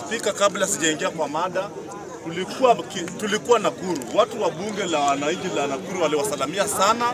Spika, kabla sijaingia kwa mada, tulikuwa Nakuru. Watu wa bunge la wananchi la Nakuru waliwasalamia sana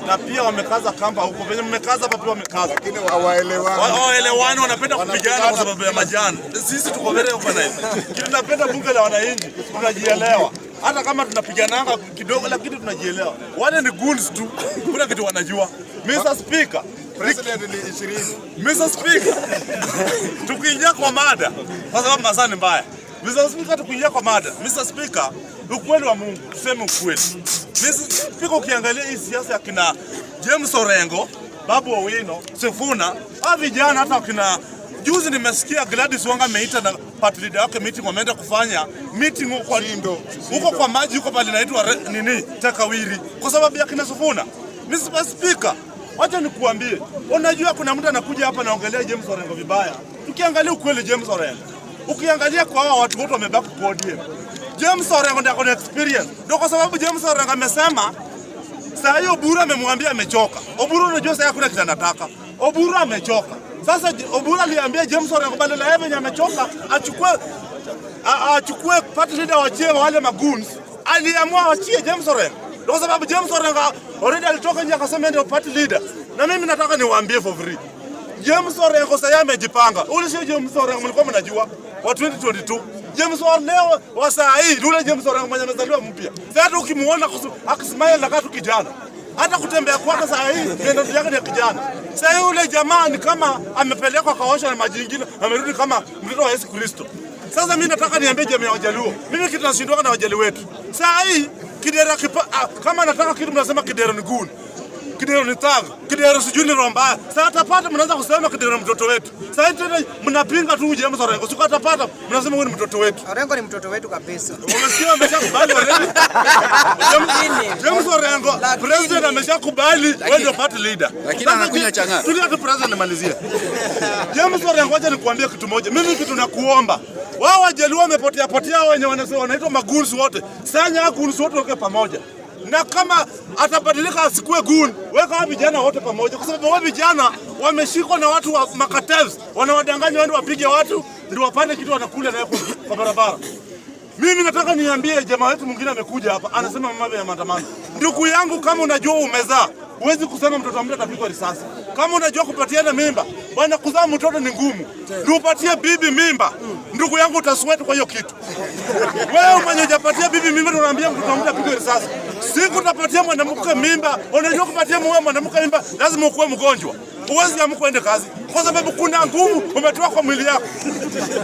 na pia wamekaza kamba huko. Venye mmekaza hapa pia wamekaza. Lakini hawaelewani, wanapenda kupigana kwa sababu ya majani. Sisi tuko mbele huko na hivi. Tunapenda bunge la wananchi, tunajielewa. Hata kama tunapigananga kidogo lakini tunajielewa. Wale ni goons tu. Kuna kitu wanajua. Mr. Speaker, President ni 20. Mr. Speaker, tukiingia kwa mada kwa sababu masaa ni mbaya. Mr. Speaker, tukiingia kwa mada. Mr. Speaker, ukweli wa Mungu, tuseme ukweli. Mr. Speaker, ukiangalia hii siasa ya kina James Orengo, Babu Owino, Sifuna, vijana hata kina juzi nimesikia Gladys Wanga ameita na party leader wake meeting, wameenda kufanya meeting huko Lindo. Huko kwa maji huko pale inaitwa nini? Takawiri. Kwa sababu ya kina Sifuna. Mr. Speaker, wacha nikuambie, unajua kuna mtu anakuja hapa naongelea James Orengo vibaya. Tukiangalia ukweli James Orengo, ukiangalia kwa hao watu wote wamebaki podium, James Orengo ndio ana experience. Ndio kwa sababu James Orengo amesema saa hiyo Oburu amemwambia amechoka. Oburu unajua sasa hakuna kitu anataka. Oburu amechoka. Sasa Oburu aliambia James Orengo badala ya yeye amechoka achukue party leader wachie wale magoons. Aliamua wachie James Orengo. Kwa sababu James Orengo already alitoka nje akasema ndio party leader. Na mimi nataka niwaambie for free, James Orengo sasa amejipanga. Ule sio James Orengo mlikuwa mnajua wa 2022. James Orengo leo wa saa hii ule James Orengo mwenye amezaliwa mpya. Sasa ukimuona akismile na katu kijana, hata kutembea kwake saa hii ndio yake ni kijana. Sasa yule jamaa ni kama amepelekwa kaosha na maji mengine, amerudi kama mtoto wa Yesu Kristo. Sasa mimi nataka niambie jamii ya Wajaluo, mimi kitu nashindoka na Wajaluo wetu. Saa hii Kidero kama nataka kitu mnasema Kidero ni goon. Kidero ni taga, Kidero sijui ni romba. Sasa atapata mnaanza kusema Kidero ni mtoto wetu. Sasa tena mnapinga tu James Orengo. Sio atapata mnasema wewe ni mtoto wetu. Orengo ni mtoto wetu kabisa. Umesikia ameshakubali Orengo. James Orengo president ameshakubali wewe ndio party leader. Lakini anakunya changa. Tulia tu president amalizia. James Orengo, acha nikuambie kitu moja. Mimi kitu nakuomba. Wao Wajaluo wamepotea wenye wanaitwa magoons wote. Sanya goons wote wake pamoja. Na kama atabadilika asikue goon, weka vijana wote pamoja, kwa sababu wao vijana wameshikwa na watu wa makatels, wanawadanganya waende wapige watu ndio wapate kitu wanakula nayo kwa barabara. Mimi nataka niambie jamaa wetu mwingine amekuja hapa anasema mambo ya maandamano. Ndugu yangu, kama unajua umezaa, huwezi kusema mtoto wa mtu atapigwa risasi. Kama unajua kupatiana mimba, bwana, kuzaa mtoto ni ngumu. Ndio upatie bibi mimba. Ndugu yangu, utasweat kwa hiyo kitu. Wewe mwenye hujapatia bibi mimba unaambia mtoto wa mtu apigwe risasi. Siku utapatia mwanamke mimba, unajua kupatia mwanamke mimba lazima ukuwe mgonjwa. Uwezi amka uende kazi kwa sababu kuna nguvu umetoa kwa mwili yako.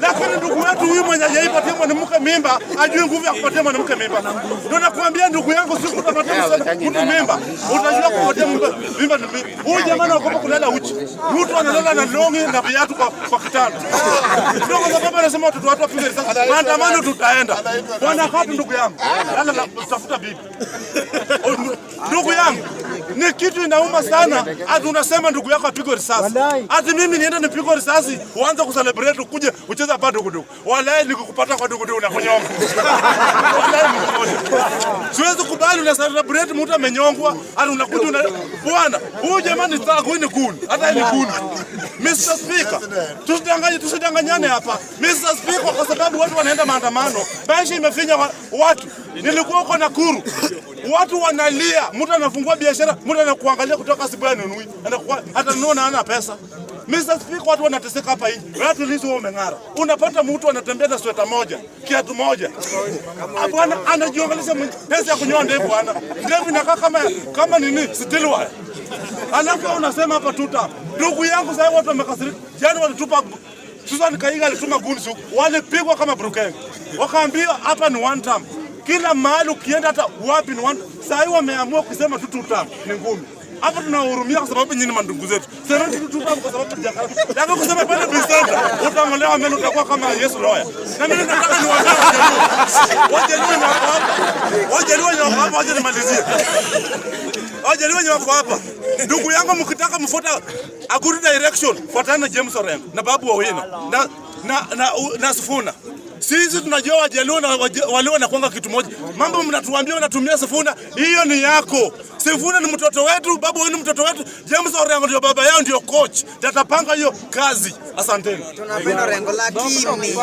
Lakini ndugu wetu huyu mwenye hajaipatia mwanamke mimba ajue nguvu ya kupatia mwanamke mimba. Ndio nakwambia ndugu yangu, siku utapatia mtu mimba utajua kupatia mimba ni vipi. Huyu jamaa anaogopa kulala uchi. Mtu analala na longi na viatu kwa kitanda. Ndio kwa sababu anasema watoto watu wapige risasi. Maandamano tutaenda. Bwana hapa ndugu yangu. Lala tafuta bibi. Ndugu yangu, ni kitu inauma sana. Ati unasema ndugu yako apigwe risasi. Ati mimi niende nipigwe risasi, uanze kucelebrate ukuje ucheze hapa dugudugu. Wallahi nikukupata kwa dugudugu na kunyonga. Wallahi siwezi kubali una celebrate mtu amenyongwa, ati unakuja bwana, huyu jamaa ni thug, huyu ni goon. Hata ni goon. Mr. Speaker, tusidanganyane hapa. Mr. Speaker, kwa sababu watu wanaenda maandamano, maisha imefinya watu. Nilikuwa huko Nakuru. Watu wanalia, mtu anafungua biashara, mtu anakuangalia kutoka asubuhi anunui. Hata nunua hana pesa. Mr. Speaker, watu wanateseka hapa hivi. Watu lizo umeng'ara. Unapata mtu anatembea na sweta moja, kiatu moja. Bwana anajiongalisha pesa ya kunyoa ndevu bwana. Ndevu inakaa kama nini? Stilwa. Alafu unasema hapa tuta. Ndugu yangu sasa watu wamekasirika. Jana walitupa Susan Kaiga alituma goons walipigwa kama Brukeng. Wakaambiwa hapa ni one time. Kila mahali ukienda hata wapi ni one. Sasa hivi wameamua kusema tu tutam ni ngumi. Hapo tunahurumia kwa sababu nyinyi mandugu zetu. Sema tu tutam kwa sababu tujakana. Lakini kusema pale Bisenta utaongolewa mbele utakuwa kama Yesu Loya. Na mimi nataka niwaambie Wajaluo na hapa. Wajaluo na hapa waje nimalizie. Wajaluo ni wako hapa. Ndugu yangu, mkitaka mfuata a good direction, fuatana na James Orengo na Babu Owino na Sifuna. Sisi tunajua Wajaluo na wale wanakuanga kitu moja. Mambo mnatuambia unatumia Sifuna, hiyo ni yako. Sifuna ni mtoto wetu, Babu Owino ni mtoto wetu, James Orengo ndio baba yao, ndio coach. Tatapanga hiyo kazi. Asanteni. Tunapenda Orengo lakini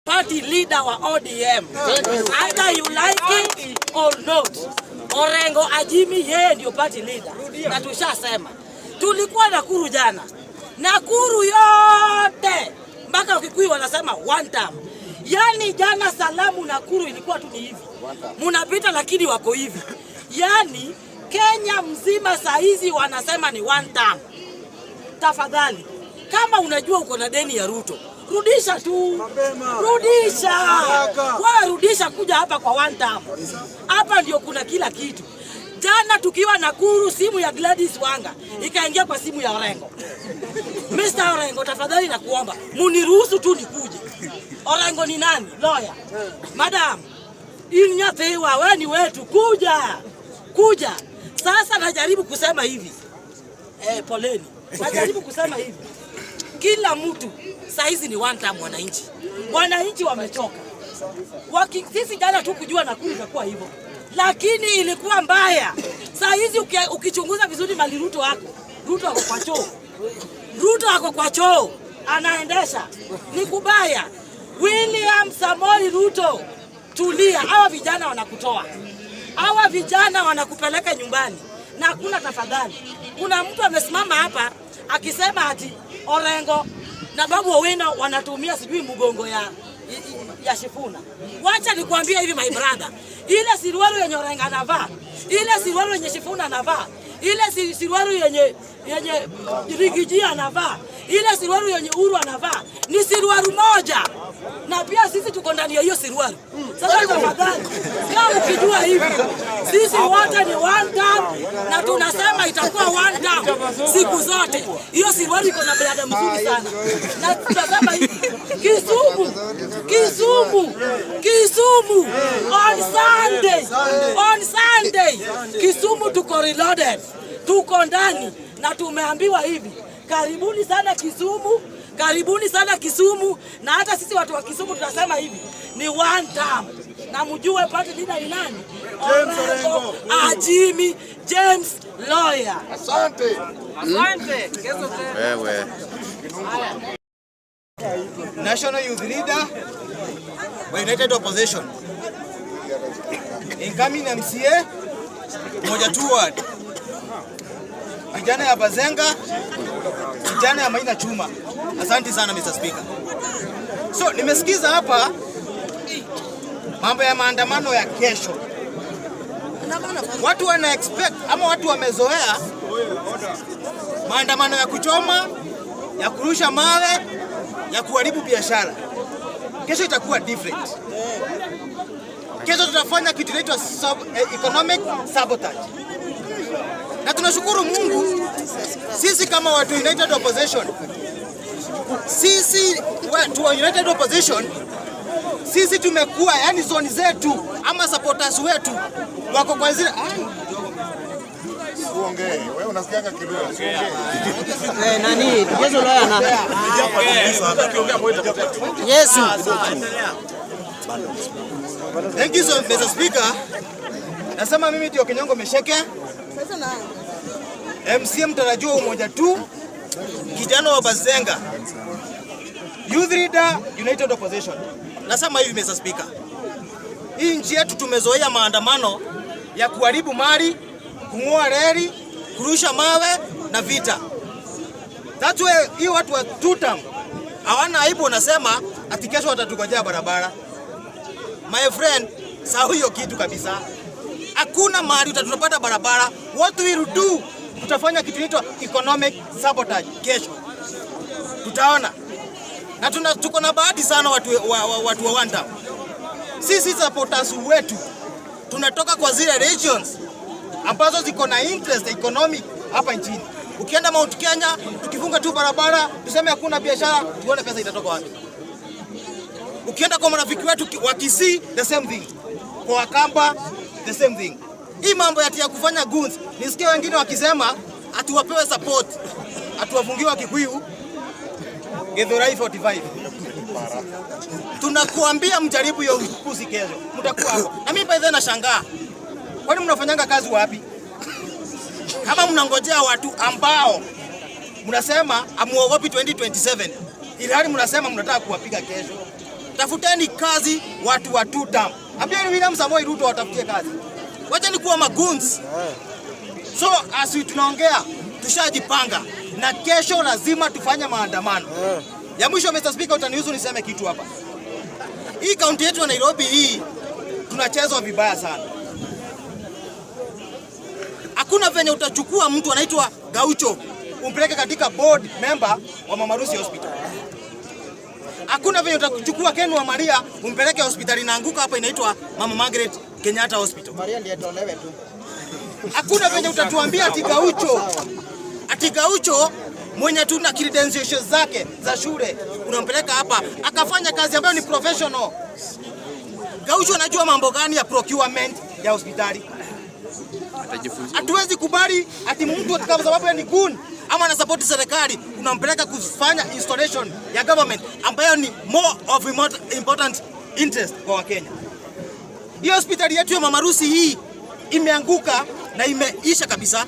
party leader wa ODM. Either you like it or not. Orengo Ajimi yeye ndio party leader. Na tushasema. Tulikuwa Nakuru jana. Nakuru yote mpaka Ukikuyu wanasema one time. Yani jana salamu Nakuru ilikuwa tu ni hivi. Munapita lakini wako hivi. Yani Kenya mzima saizi wanasema ni one time. Tafadhali, kama unajua uko na deni ya Ruto, rudisha tu. Rudisha. Wewe rudisha kuja hapa kwa one time. Hapa ndio kuna kila kitu. Jana tukiwa Nakuru, simu ya Gladys Wanga ikaingia kwa simu ya Orengo. Mr. Orengo, tafadhali nakuomba, muniruhusu tu nikuje. Orengo ni nani? Lawyer. Madam, inyatewa wewe ni wetu, kuja. Kuja. Sasa najaribu kusema hivi. Poleni. Najaribu kusema hivi. Kila mtu saizi ni one time wananchi. Wananchi wamechoka. Sisi jana tu kujua Nakuru itakuwa hivyo. Lakini ilikuwa mbaya. Saizi ukichunguza vizuri mali Ruto wako. Ruto ako kwa choo. Ruto ako kwa choo. Anaendesha. Ni kubaya. William Samoei Ruto, tulia. Hawa vijana wanakutoa. Hawa vijana wanakupeleka nyumbani. Na hakuna tafadhali. Kuna mtu amesimama hapa akisema ati Orengo na Babu Owino wanatumia sijui mgongo ya Sifuna. Wacha nikwambie hivi my brother. Ile siruaru yenye Orengo anavaa, ile siruaru yenye Sifuna anavaa, ile siruaru yenye Rigiji anavaa, ile siruaru yenye Uhuru anavaa ni siruaru moja. Na pia sisi tuko ndani ya hiyo siruaru. Sasa tafadhali, kama ukijua hivi, sisi wote ni one time na tunasema itakuwa one time siku zote. Hiyo siruaru iko na brada mzuri sana. Na tunasema hivi, Kisumu on Sunday Kisumu tuko reloaded. Tuko ndani na tumeambiwa hivi, karibuni sana Kisumu. Karibuni sana Kisumu, na hata sisi watu wa Kisumu tunasema hivi, ni one time. Na mjue party leader ni nani? Orengo Ajimi James Lawyer. Asante. Asante. Wewe. National Youth Leader wa United Opposition. Incoming MCA moja tu ward. Vijana ya Bazenga, vijana ya Maina Chuma. Asante sana Mr. Speaker. So nimesikiza hapa mambo ya maandamano ya kesho. Watu wana expect ama watu wamezoea maandamano ya kuchoma, ya kurusha mawe, ya kuharibu biashara. Kesho itakuwa different. Kesho tutafanya kitu inaitwa economic sabotage. Na tunashukuru Mungu, sisi kama watu United Opposition, sisi watu wa United Opposition, sisi tumekuwa yani zone zetu ama supporters wetu wako kwa zile Uongee, wewe unasikianga kidogo. nani? Yesu Lawyer na Yesu. Thank you so Mr. Speaker. Nasema mimi ndio Kinyongo Mesheke. MCM mtarajiwa umoja tu, kijana wa Bazenga, Youth Leader United Opposition. Nasema hivi Mr. Speaker, hii nchi yetu tumezoea maandamano ya kuharibu mali, kung'oa reli, kurusha mawe na vita. That's why hii watu wa tutam hawana aibu, wanasema ati kesho watatugojea barabara. My friend, sawa hiyo kitu kabisa. Hakuna mahali utatupata barabara. What we will do, tutafanya kitu inaitwa economic sabotage kesho. Tutaona. Na tuko na bahati sana watu wa Wanda. Sisi supporters wetu tunatoka kwa zile regions ambazo ziko na interest economic hapa nchini. Ukienda Mount Kenya, tukifunga tu barabara, tuseme hakuna biashara, tuone pesa itatoka wapi. Ukienda kwa marafiki wetu wa Kisii, the same thing. Kwa Wakamba, the same thing. Hii mambo ya kufanya goons, nisikia wengine wakisema atuwapewe support, atuwafungiwa Kikuyu Githurai 45. Tunakuambia mjaribu hiyo upuzi kesho. Mtakuwa hapo. Na mimi by then nashangaa. Kwani mnafanyanga kazi wapi? Kama mnangojea watu ambao mnasema amuogopi 2027, ilhali mnasema mnataka kuwapiga kesho. Tafuteni kazi watu wa two term. Ambieni William Samoei Ruto watafutie kazi. Wacha ni kuwa maguns. So as tunaongea, tushajipanga na kesho lazima tufanye maandamano. Ya mwisho Mr. Speaker, utaniruhusu niseme kitu hapa. Hii kaunti yetu ya Nairobi hii tunachezwa vibaya sana. Hakuna venye utachukua mtu anaitwa Gaucho umpeleke katika board member wa Mama Lucy Hospital. Hakuna venye utachukua Ken wa Maria umpeleke hospitali inaanguka hapa inaitwa Mama Margaret Kenyatta Hospital. Maria ndiye atolewe tu. Hakuna venye utatuambia ati Gaucho mwenye tuna credentials zake za shule unampeleka hapa akafanya kazi ambayo ni professional. Gaucho anajua mambo gani ya procurement ya hospitali? Hatuwezi kubali ati mtu kwa sababu ni gun ama ana support serikali unampeleka kufanya installation ya government ambayo ni more of important interest kwa Wakenya. Hiyo hospitali yetu ya Mama Lucy hii imeanguka na imeisha kabisa.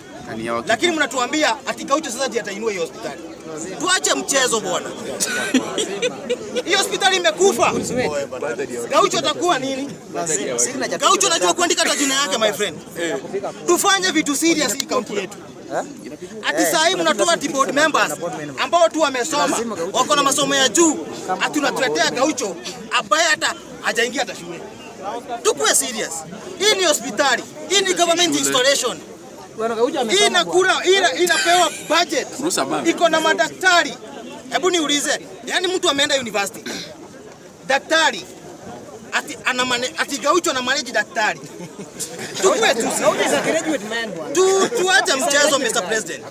Lakini mnatuambia ati Gaucho sasa ndiye atainua hiyo hospitali. Tuache mchezo bwana. Hiyo hospitali imekufa. Gaucho atakuwa nini? Gaucho anajua kuandika hata jina yake my friend. Tufanye vitu serious hii kaunti yetu. Ati saa hii mnatoa board members ambao tu wamesoma, wako na masomo ya juu, ati tunatuletea Gaucho ambaye hata hajaingia hata shule. Tukue serious. Hii ni hospitali. Hii ni government installation. Hii inapewa budget. Iko na madaktari. Hebu niulize, yani mtu ameenda university. Daktari ati Gaucho na manage daktari. Tukue tu. Tuache mchezo Mr. President.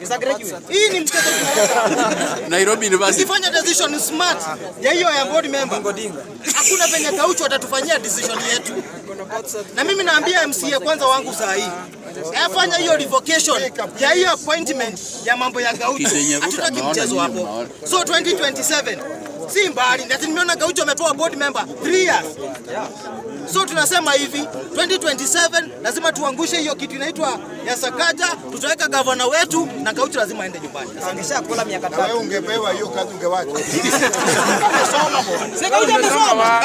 Hii ni mchezo. Nairobi University. Ukifanya decision smart ya hiyo ya board member. Hakuna venye Gaucho atatufanyia decision yetu. Na mimi naambia MCA kwanza wangu saa hii. Afanya hiyo revocation ya hiyo appointment ya mambo ya Gaucho. Hatutaki mchezo hapo. So 2027 si mbali. Na nimeona Gaucho amepewa board member 3 years. So tunasema hivi 2027 lazima tuangushe hiyo kitu inaitwa ya Sakaja, tutaweka gavana wetu na Gaucho lazima aende nyumbani. Angeshakula miaka 3. Wewe ungepewa hiyo kazi ungewacha. Sasa Gaucho amesoma.